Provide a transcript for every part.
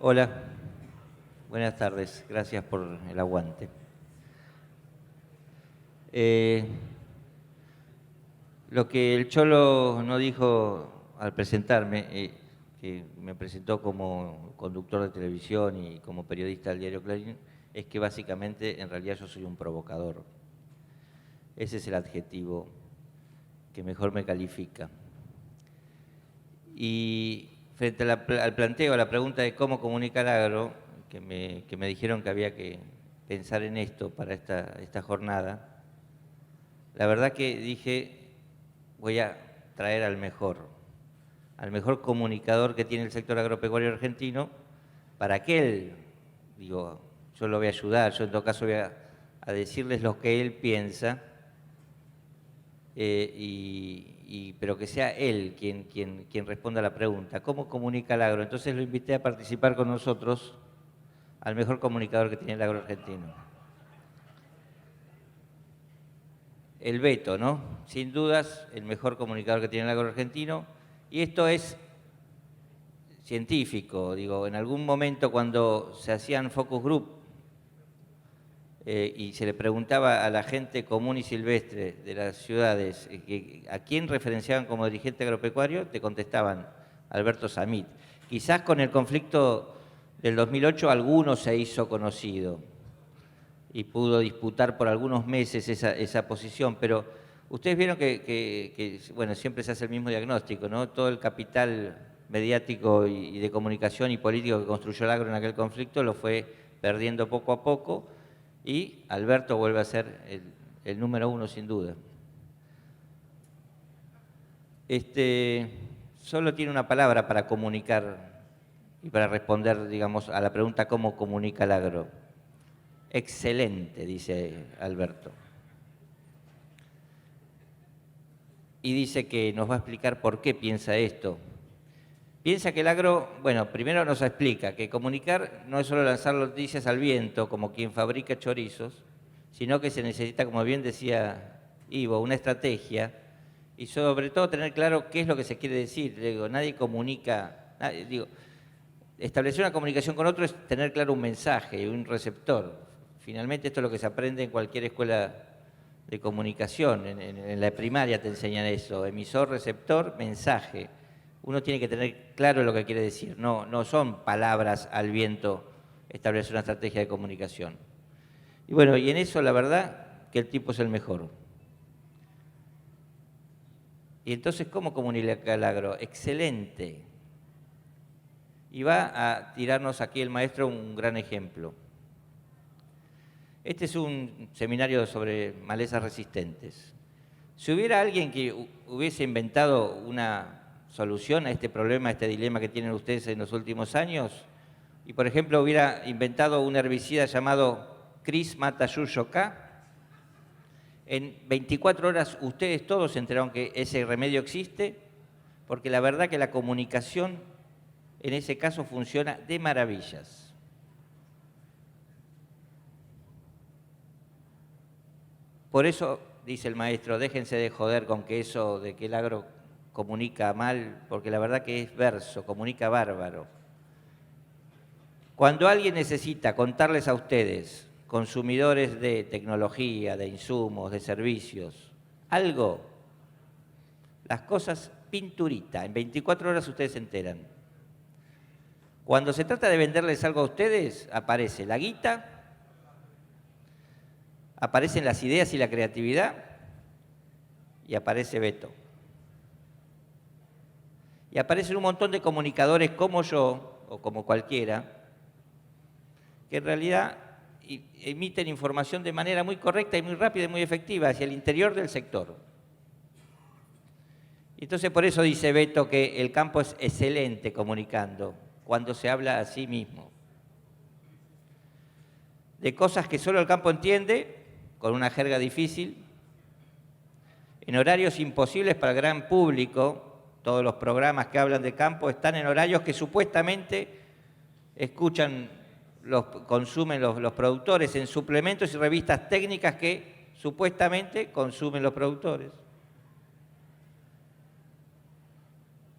Hola, buenas tardes, gracias por el aguante. Eh, lo que el Cholo no dijo al presentarme, que me presentó como conductor de televisión y como periodista del diario Clarín, es que básicamente en realidad yo soy un provocador. Ese es el adjetivo que mejor me califica. Y frente al planteo, a la pregunta de cómo comunica el agro, que me dijeron que había que pensar en esto para esta jornada, la verdad que dije, voy a traer al mejor comunicador que tiene el sector agropecuario argentino, para que él, digo, yo lo voy a ayudar, yo en todo caso voy a decirles lo que él piensa, pero que sea él quien responda a la pregunta, ¿cómo comunica el agro? Entonces lo invité a participar con nosotros al mejor comunicador que tiene el agro argentino. El Beto, ¿no? Sin dudas, el mejor comunicador que tiene el agro argentino. Y esto es científico, digo, en algún momento cuando se hacían focus group y se le preguntaba a la gente común y silvestre de las ciudades a quién referenciaban como dirigente agropecuario, te contestaban Alberto Samit. Quizás con el conflicto del 2008 alguno se hizo conocido y pudo disputar por algunos meses esa posición, pero ustedes vieron que, bueno, siempre se hace el mismo diagnóstico, ¿no? Todo el capital mediático y de comunicación y político que construyó el agro en aquel conflicto lo fue perdiendo poco a poco y Alberto vuelve a ser el número uno sin duda. Solo tiene una palabra para comunicar y para responder, digamos, a la pregunta ¿cómo comunica el agro? Excelente, dice Alberto. Y dice que nos va a explicar por qué piensa esto. Piensa que el agro, bueno, primero nos explica que comunicar no es solo lanzar noticias al viento, como quien fabrica chorizos, sino que se necesita, como bien decía Ivo, una estrategia y sobre todo tener claro qué es lo que se quiere decir. Digo, nadie comunica, establecer una comunicación con otro es tener claro un mensaje, un receptor. Finalmente esto es lo que se aprende en cualquier escuela de comunicación, en la primaria te enseñan eso, emisor, receptor, mensaje. Uno tiene que tener claro lo que quiere decir, no son palabras al viento establecer una estrategia de comunicación. Y bueno, y en eso la verdad que el tipo es el mejor. Y entonces, ¿cómo comunica el agro? Excelente. Y va a tirarnos aquí el maestro un gran ejemplo. Este es un seminario sobre malezas resistentes. Si hubiera alguien que hubiese inventado una solución a este problema, a este dilema que tienen ustedes en los últimos años, y por ejemplo hubiera inventado un herbicida llamado Cris Mata-Yuyo K, en 24 horas ustedes todos se enteraron que ese remedio existe, porque la verdad que la comunicación en ese caso funciona de maravillas. Por eso, dice el maestro, déjense de joder con que eso de que el agro comunica mal, porque la verdad que es verso, comunica bárbaro. Cuando alguien necesita contarles a ustedes, consumidores de tecnología, de insumos, de servicios, algo, las cosas pinturita, en 24 horas ustedes se enteran. Cuando se trata de venderles algo a ustedes, aparece la guita, aparecen las ideas y la creatividad y aparece Beto. Y aparecen un montón de comunicadores como yo o como cualquiera que en realidad emiten información de manera muy correcta y muy rápida y muy efectiva hacia el interior del sector. Entonces por eso dice Beto que el campo es excelente comunicando cuando se habla a sí mismo. De cosas que solo el campo entiende, con una jerga difícil, en horarios imposibles para el gran público. Todos los programas que hablan de campo están en horarios que supuestamente consumen los productores en suplementos y revistas técnicas que supuestamente consumen los productores.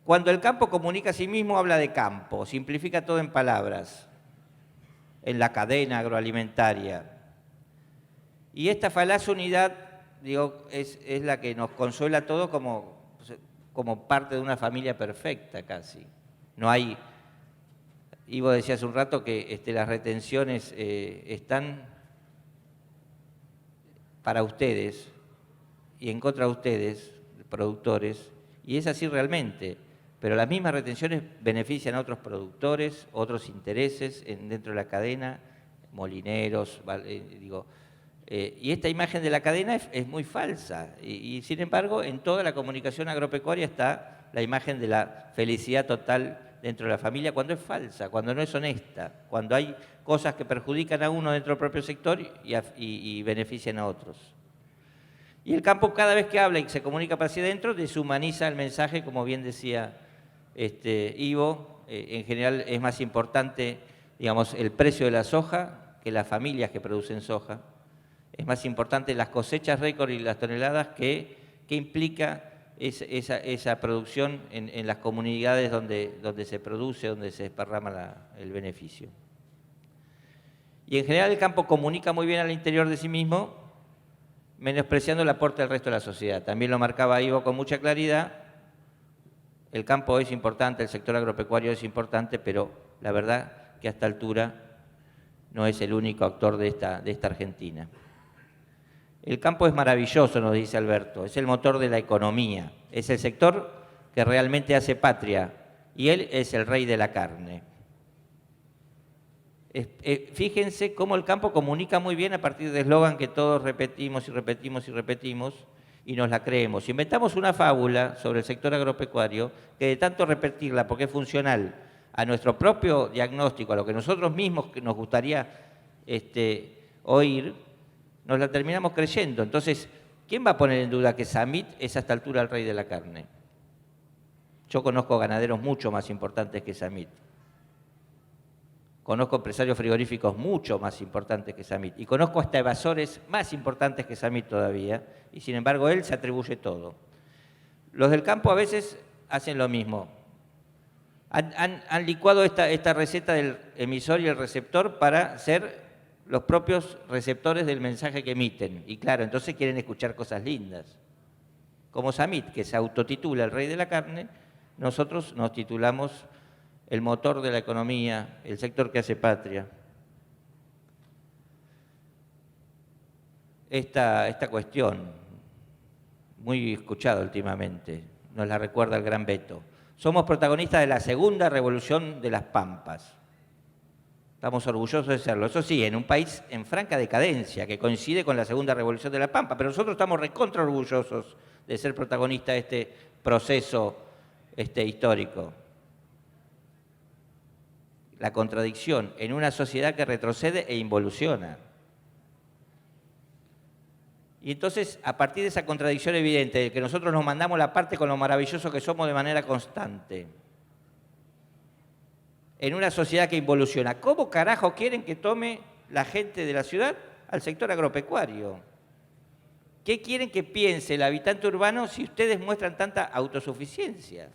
Cuando el campo comunica a sí mismo, habla de campo, simplifica todo en palabras, en la cadena agroalimentaria. Y esta falaz unidad, digo, es la que nos consuela a todos como parte de una familia perfecta casi. No hay, Ivo decía hace un rato que las retenciones están para ustedes y en contra de ustedes, productores, y es así realmente. Pero las mismas retenciones benefician a otros productores, otros intereses dentro de la cadena, molineros, y esta imagen de la cadena es muy falsa. Y sin embargo, en toda la comunicación agropecuaria está la imagen de la felicidad total dentro de la familia, cuando es falsa, cuando no es honesta, cuando hay cosas que perjudican a uno dentro del propio sector y benefician a otros. Y el campo, cada vez que habla y se comunica para hacia adentro, deshumaniza el mensaje, como bien decía Ivo. En general es más importante, digamos, el precio de la soja que las familias que producen soja. Es más importante las cosechas récord y las toneladas que implica esa producción en las comunidades donde se produce, donde se desparrama el beneficio. Y en general el campo comunica muy bien al interior de sí mismo, menospreciando el aporte del resto de la sociedad. También lo marcaba Ivo con mucha claridad. El campo es importante, el sector agropecuario es importante, pero la verdad que a esta altura no es el único actor de esta Argentina. El campo es maravilloso, nos dice Alberto, es el motor de la economía, es el sector que realmente hace patria y él es el rey de la carne. Fíjense cómo el campo comunica muy bien a partir de eslogan que todos repetimos y repetimos y repetimos y nos la creemos. Inventamos una fábula sobre el sector agropecuario que de tanto repetirla, porque es funcional a nuestro propio diagnóstico, a lo que nosotros mismos nos gustaría oír, nos la terminamos creyendo. Entonces, ¿quién va a poner en duda que Samit es a esta altura el rey de la carne? Yo conozco ganaderos mucho más importantes que Samit. Conozco empresarios frigoríficos mucho más importantes que Samit. Y conozco hasta evasores más importantes que Samit todavía. Y sin embargo, él se atribuye todo. Los del campo a veces hacen lo mismo. Han licuado esta receta del emisor y el receptor para ser los propios receptores del mensaje que emiten. Y claro, entonces quieren escuchar cosas lindas. Como Samit, que se autotitula el rey de la carne, nosotros nos titulamos el motor de la economía, el sector que hace patria. Esta cuestión, muy escuchada últimamente, nos la recuerda el gran Beto. Somos protagonistas de la segunda revolución de las Pampas. Estamos orgullosos de serlo. Eso sí, en un país en franca decadencia, que coincide con la segunda revolución de la Pampa, pero nosotros estamos recontra orgullosos de ser protagonistas de este proceso histórico. La contradicción en una sociedad que retrocede e involuciona. Y entonces, a partir de esa contradicción evidente, de que nosotros nos mandamos la parte con lo maravilloso que somos de manera constante, en una sociedad que involuciona, ¿cómo carajo quieren que tome la gente de la ciudad al sector agropecuario? ¿Qué quieren que piense el habitante urbano si ustedes muestran tanta autosuficiencia?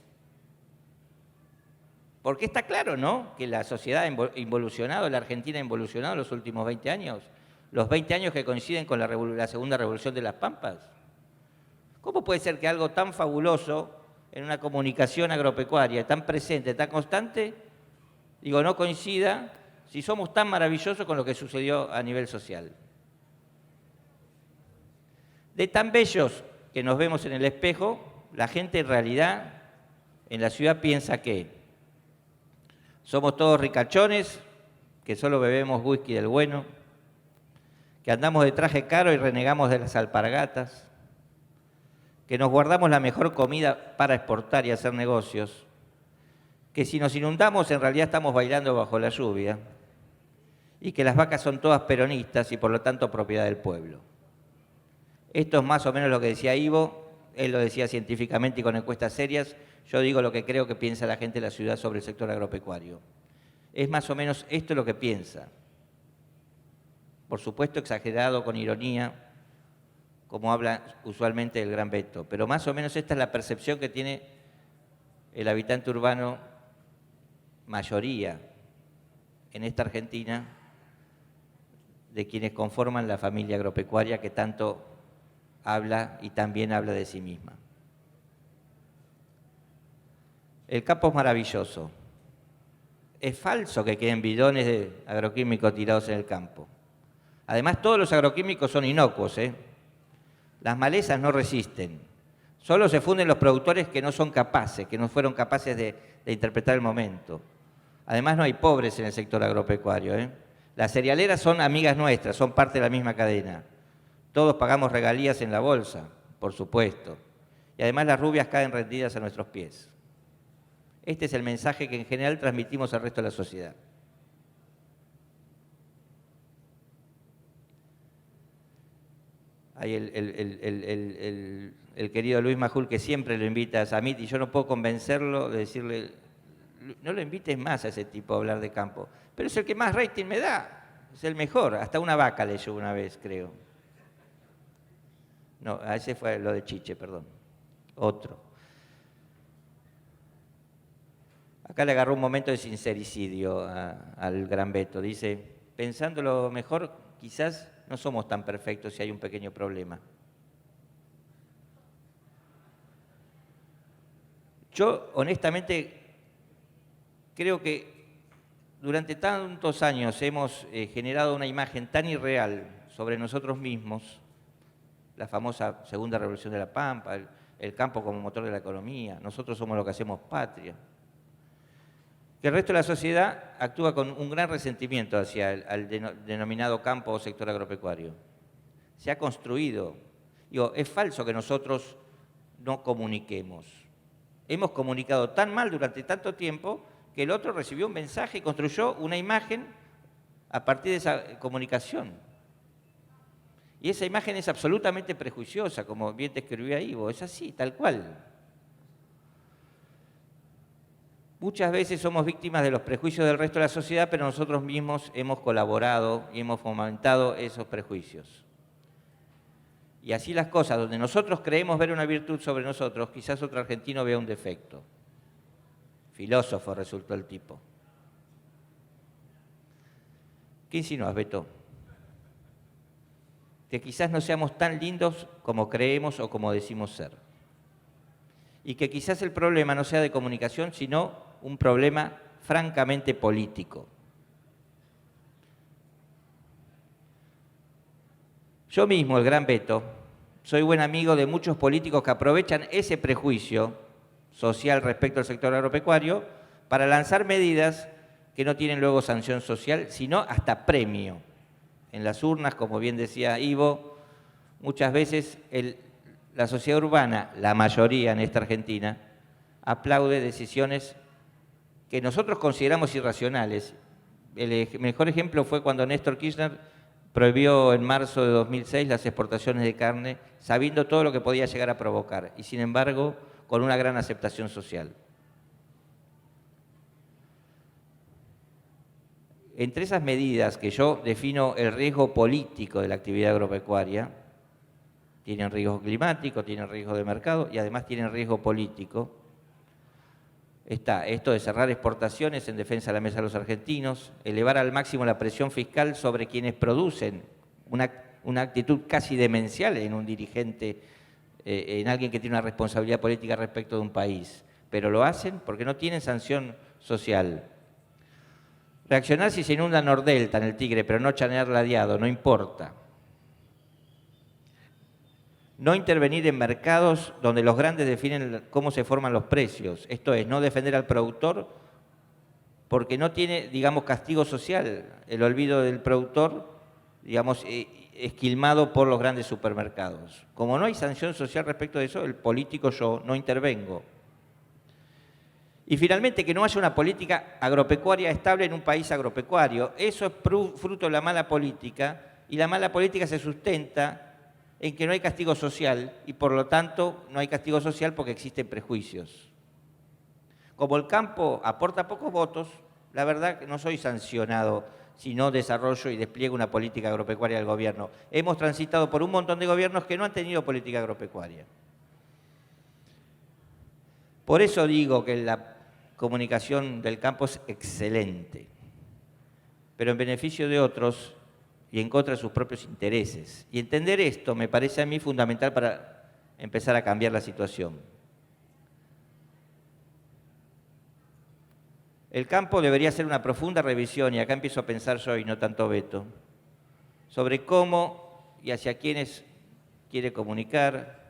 Porque está claro, ¿no?, que la sociedad ha involucionado, la Argentina ha involucionado en los últimos 20 años, los 20 años que coinciden con la segunda revolución de las Pampas. ¿Cómo puede ser que algo tan fabuloso en una comunicación agropecuaria, tan presente, tan constante, no coincida si somos tan maravillosos con lo que sucedió a nivel social? De tan bellos que nos vemos en el espejo, la gente en realidad en la ciudad piensa que somos todos ricachones, que solo bebemos whisky del bueno, que andamos de traje caro y renegamos de las alpargatas, que nos guardamos la mejor comida para exportar y hacer negocios, que si nos inundamos en realidad estamos bailando bajo la lluvia y que las vacas son todas peronistas y por lo tanto propiedad del pueblo. Esto es más o menos lo que decía Ivo, él lo decía científicamente y con encuestas serias. Yo digo lo que creo que piensa la gente de la ciudad sobre el sector agropecuario. Es más o menos esto lo que piensa. Por supuesto exagerado, con ironía, como habla usualmente el gran Beto, pero más o menos esta es la percepción que tiene el habitante urbano, mayoría en esta Argentina, de quienes conforman la familia agropecuaria que tanto habla y también habla de sí misma. El campo es maravilloso. Es falso que queden bidones de agroquímicos tirados en el campo. Además, todos los agroquímicos son inocuos, ¿eh? Las malezas no resisten. Solo se funden los productores que no son capaces, que no fueron capaces de interpretar el momento. Además, no hay pobres en el sector agropecuario, ¿eh? Las cerealeras son amigas nuestras, son parte de la misma cadena. Todos pagamos regalías en la bolsa, por supuesto. Y además las rubias caen rendidas a nuestros pies. Este es el mensaje que en general transmitimos al resto de la sociedad. Hay el querido Luis Majul, que siempre lo invita a Samit, y yo no puedo convencerlo de decirle, no lo invites más a ese tipo a hablar de campo. Pero es el que más rating me da, es el mejor. Hasta una vaca leyó una vez, creo. No, a ese fue lo de Chiche, perdón. Otro. Acá le agarró un momento de sincericidio al gran Beto. Dice, pensándolo mejor, quizás no somos tan perfectos si hay un pequeño problema. Yo, honestamente, creo que durante tantos años hemos generado una imagen tan irreal sobre nosotros mismos, la famosa segunda revolución de la Pampa, el campo como motor de la economía, nosotros somos lo que hacemos patria, que el resto de la sociedad actúa con un gran resentimiento hacia el denominado campo o sector agropecuario. Se ha construido. Digo, es falso que nosotros no comuniquemos. Hemos comunicado tan mal durante tanto tiempo que el otro recibió un mensaje y construyó una imagen a partir de esa comunicación. Y esa imagen es absolutamente prejuiciosa, como bien te escribía Ivo, es así, tal cual. Muchas veces somos víctimas de los prejuicios del resto de la sociedad, pero nosotros mismos hemos colaborado y hemos fomentado esos prejuicios. Y así las cosas, donde nosotros creemos ver una virtud sobre nosotros, quizás otro argentino vea un defecto. Filósofo resultó el tipo. ¿Qué insinúas, Beto? Que quizás no seamos tan lindos como creemos o como decimos ser. Y que quizás el problema no sea de comunicación, sino un problema francamente político. Yo mismo, el gran Beto, soy buen amigo de muchos políticos que aprovechan ese prejuicio social respecto al sector agropecuario para lanzar medidas que no tienen luego sanción social, sino hasta premio. En las urnas, como bien decía Ivo, muchas veces la sociedad urbana, la mayoría en esta Argentina, aplaude decisiones que nosotros consideramos irracionales. El mejor ejemplo fue cuando Néstor Kirchner prohibió en marzo de 2006 las exportaciones de carne, sabiendo todo lo que podía llegar a provocar, y sin embargo, con una gran aceptación social. Entre esas medidas que yo defino el riesgo político de la actividad agropecuaria, tienen riesgo climático, tienen riesgo de mercado y además tienen riesgo político. Está esto de cerrar exportaciones en defensa de la mesa de los argentinos, elevar al máximo la presión fiscal sobre quienes producen, una actitud casi demencial en un dirigente, en alguien que tiene una responsabilidad política respecto de un país, pero lo hacen porque no tienen sanción social. Reaccionar si se inunda Nordelta en el Tigre, pero no Chanear Ladeado, no importa. No intervenir en mercados donde los grandes definen cómo se forman los precios. Esto es, no defender al productor porque no tiene, digamos, castigo social. El olvido del productor, digamos, esquilmado por los grandes supermercados. Como no hay sanción social respecto de eso, el político yo no intervengo. Y finalmente, que no haya una política agropecuaria estable en un país agropecuario. Eso es fruto de la mala política, y la mala política se sustenta en que no hay castigo social, y por lo tanto no hay castigo social porque existen prejuicios. Como el campo aporta pocos votos, la verdad que no soy sancionado si no desarrollo y despliego una política agropecuaria del gobierno. Hemos transitado por un montón de gobiernos que no han tenido política agropecuaria. Por eso digo que la comunicación del campo es excelente, pero en beneficio de otros y en contra de sus propios intereses. Y entender esto me parece a mí fundamental para empezar a cambiar la situación. El campo debería hacer una profunda revisión, y acá empiezo a pensar yo y no tanto Beto, sobre cómo y hacia quiénes quiere comunicar,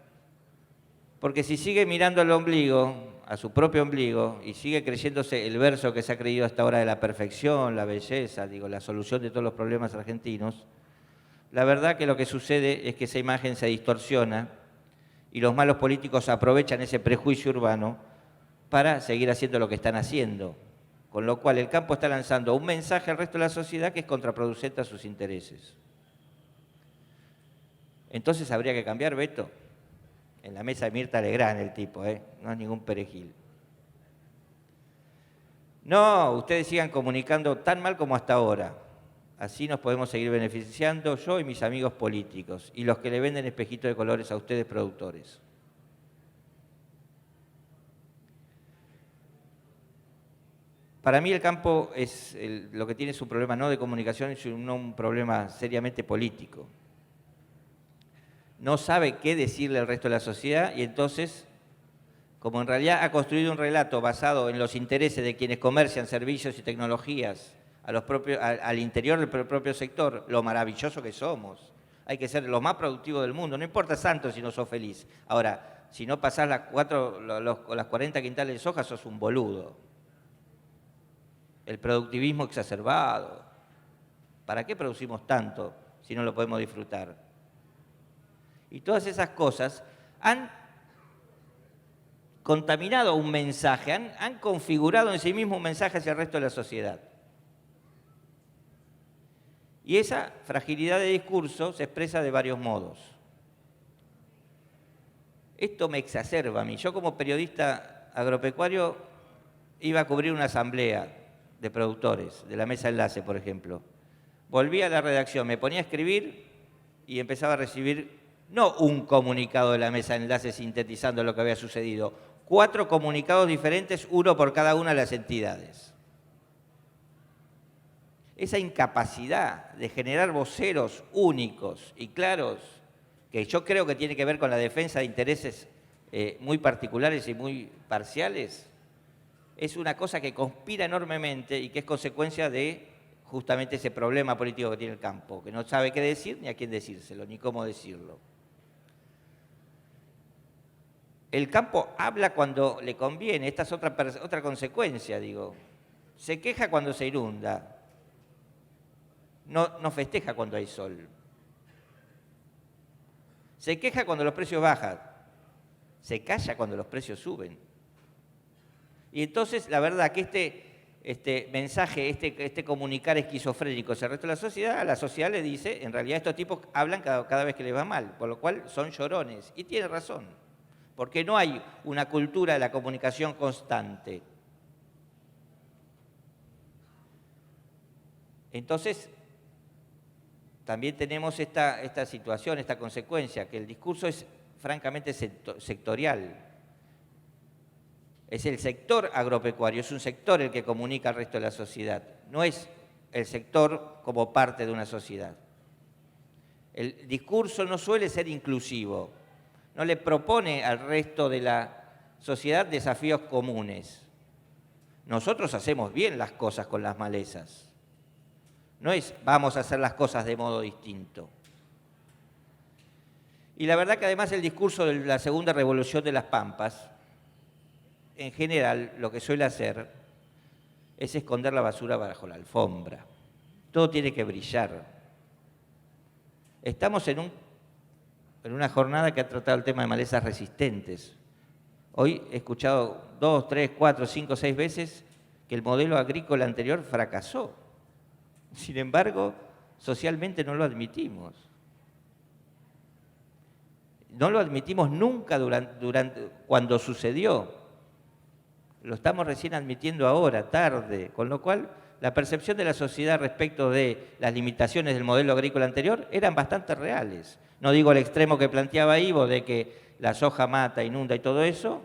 porque si sigue mirando al ombligo, a su propio ombligo, y sigue creyéndose el verso que se ha creído hasta ahora de la perfección, la belleza, digo, la solución de todos los problemas argentinos, la verdad que lo que sucede es que esa imagen se distorsiona y los malos políticos aprovechan ese prejuicio urbano para seguir haciendo lo que están haciendo. Con lo cual el campo está lanzando un mensaje al resto de la sociedad que es contraproducente a sus intereses. Entonces habría que cambiar, Beto. En la mesa de Mirta Legrand el tipo, no es ningún perejil. No, ustedes sigan comunicando tan mal como hasta ahora. Así nos podemos seguir beneficiando yo y mis amigos políticos y los que le venden espejitos de colores a ustedes productores. Para mí el campo es lo que tiene es un problema no de comunicación, sino un problema seriamente político. No sabe qué decirle al resto de la sociedad y entonces, como en realidad ha construido un relato basado en los intereses de quienes comercian servicios y tecnologías al interior del propio sector, lo maravilloso que somos. Hay que ser lo más productivo del mundo, no importa tanto si no sos feliz. Ahora, si no pasás las 40 quintales de soja, sos un boludo. El productivismo exacerbado. ¿Para qué producimos tanto si no lo podemos disfrutar? Y todas esas cosas han contaminado un mensaje, han configurado en sí mismo un mensaje hacia el resto de la sociedad. Y esa fragilidad de discurso se expresa de varios modos. Esto me exacerba a mí. Yo como periodista agropecuario iba a cubrir una asamblea de productores, de la mesa enlace, por ejemplo. Volvía a la redacción, me ponía a escribir y empezaba a recibir, no un comunicado de la mesa enlace sintetizando lo que había sucedido, 4 comunicados diferentes, uno por cada una de las entidades. Esa incapacidad de generar voceros únicos y claros, que yo creo que tiene que ver con la defensa de intereses muy particulares y muy parciales, es una cosa que conspira enormemente y que es consecuencia de justamente ese problema político que tiene el campo, que no sabe qué decir ni a quién decírselo, ni cómo decirlo. El campo habla cuando le conviene, esta es otra consecuencia, digo. Se queja cuando se inunda, no festeja cuando hay sol. Se queja cuando los precios bajan, se calla cuando los precios suben. Y entonces, la verdad que este mensaje, este comunicar esquizofrénico hacia el resto de la sociedad, a la sociedad le dice, en realidad estos tipos hablan cada vez que les va mal, por lo cual son llorones. Y tiene razón, porque no hay una cultura de la comunicación constante. Entonces, también tenemos esta situación, esta consecuencia, que el discurso es francamente sectorial. Es el sector agropecuario, es un sector el que comunica al resto de la sociedad, no es el sector como parte de una sociedad. El discurso no suele ser inclusivo, no le propone al resto de la sociedad desafíos comunes. Nosotros hacemos bien las cosas con las malezas, no es vamos a hacer las cosas de modo distinto. Y la verdad que además el discurso de la segunda revolución de las Pampas, en general, lo que suele hacer es esconder la basura bajo la alfombra. Todo tiene que brillar. Estamos en una jornada que ha tratado el tema de malezas resistentes. Hoy he escuchado 2, 3, 4, 5, 6 veces que el modelo agrícola anterior fracasó. Sin embargo, socialmente no lo admitimos. No lo admitimos nunca cuando sucedió. Lo estamos recién admitiendo ahora, tarde, con lo cual la percepción de la sociedad respecto de las limitaciones del modelo agrícola anterior eran bastante reales. No digo el extremo que planteaba Ivo de que la soja mata, inunda y todo eso,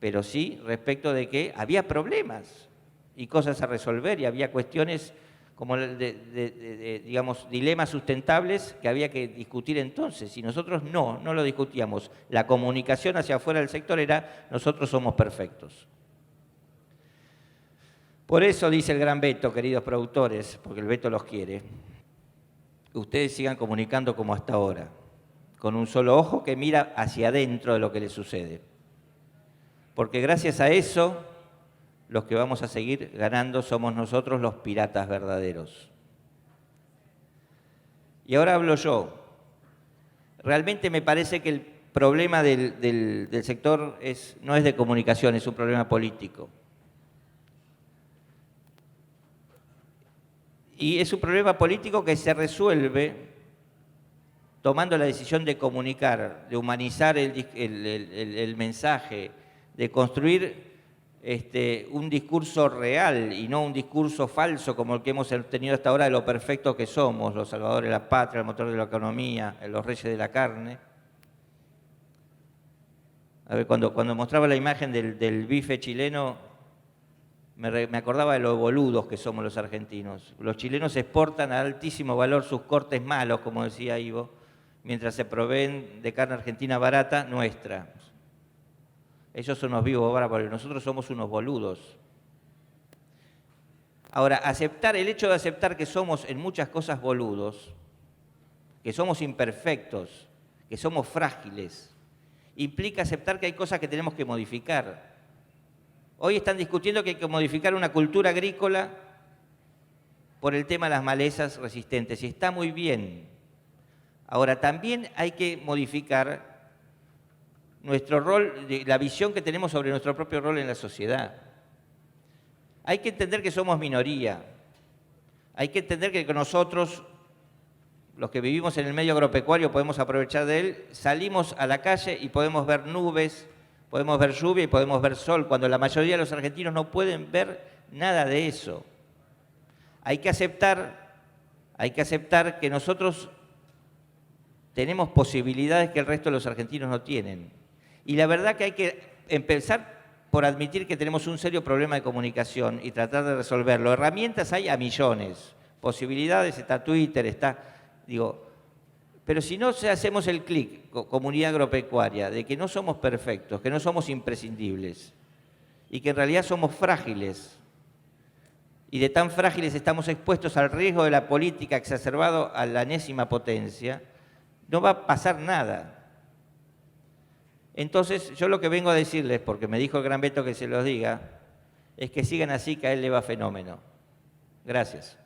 pero sí respecto de que había problemas y cosas a resolver y había cuestiones como digamos, dilemas sustentables que había que discutir entonces. Y nosotros no lo discutíamos. La comunicación hacia afuera del sector era: nosotros somos perfectos. Por eso dice el gran Beto, queridos productores, porque el Beto los quiere, ustedes sigan comunicando como hasta ahora, con un solo ojo que mira hacia adentro de lo que les sucede. Porque gracias a eso, los que vamos a seguir ganando somos nosotros, los piratas verdaderos. Y ahora hablo yo. Realmente me parece que el problema del sector no es de comunicación, es un problema político. Y es un problema político que se resuelve tomando la decisión de comunicar, de humanizar el mensaje, de construir un discurso real y no un discurso falso como el que hemos tenido hasta ahora de lo perfecto que somos, los salvadores de la patria, el motor de la economía, los reyes de la carne. A ver, cuando mostraba la imagen del bife chileno, me acordaba de lo boludos que somos los argentinos. Los chilenos exportan a altísimo valor sus cortes malos, como decía Ivo, mientras se proveen de carne argentina barata nuestra. Ellos son unos vivos bárbaros, nosotros somos unos boludos. Ahora, el hecho de aceptar que somos en muchas cosas boludos, que somos imperfectos, que somos frágiles, implica aceptar que hay cosas que tenemos que modificar. Hoy están discutiendo que hay que modificar una cultura agrícola por el tema de las malezas resistentes, y está muy bien. Ahora, también hay que modificar nuestro rol, la visión que tenemos sobre nuestro propio rol en la sociedad. Hay que entender que somos minoría. Hay que entender que nosotros, los que vivimos en el medio agropecuario, podemos aprovechar de él. Salimos a la calle y podemos ver nubes, podemos ver lluvia y podemos ver sol, cuando la mayoría de los argentinos no pueden ver nada de eso. Hay que aceptar que nosotros tenemos posibilidades que el resto de los argentinos no tienen. Y la verdad que hay que empezar por admitir que tenemos un serio problema de comunicación y tratar de resolverlo. Herramientas hay a millones, posibilidades, está Twitter, pero si no hacemos el clic, comunidad agropecuaria, de que no somos perfectos, que no somos imprescindibles y que en realidad somos frágiles, y de tan frágiles estamos expuestos al riesgo de la política exacerbado a la enésima potencia, no va a pasar nada. Entonces, yo lo que vengo a decirles, porque me dijo el gran Beto que se los diga, es que sigan así, que a él le va fenómeno. Gracias.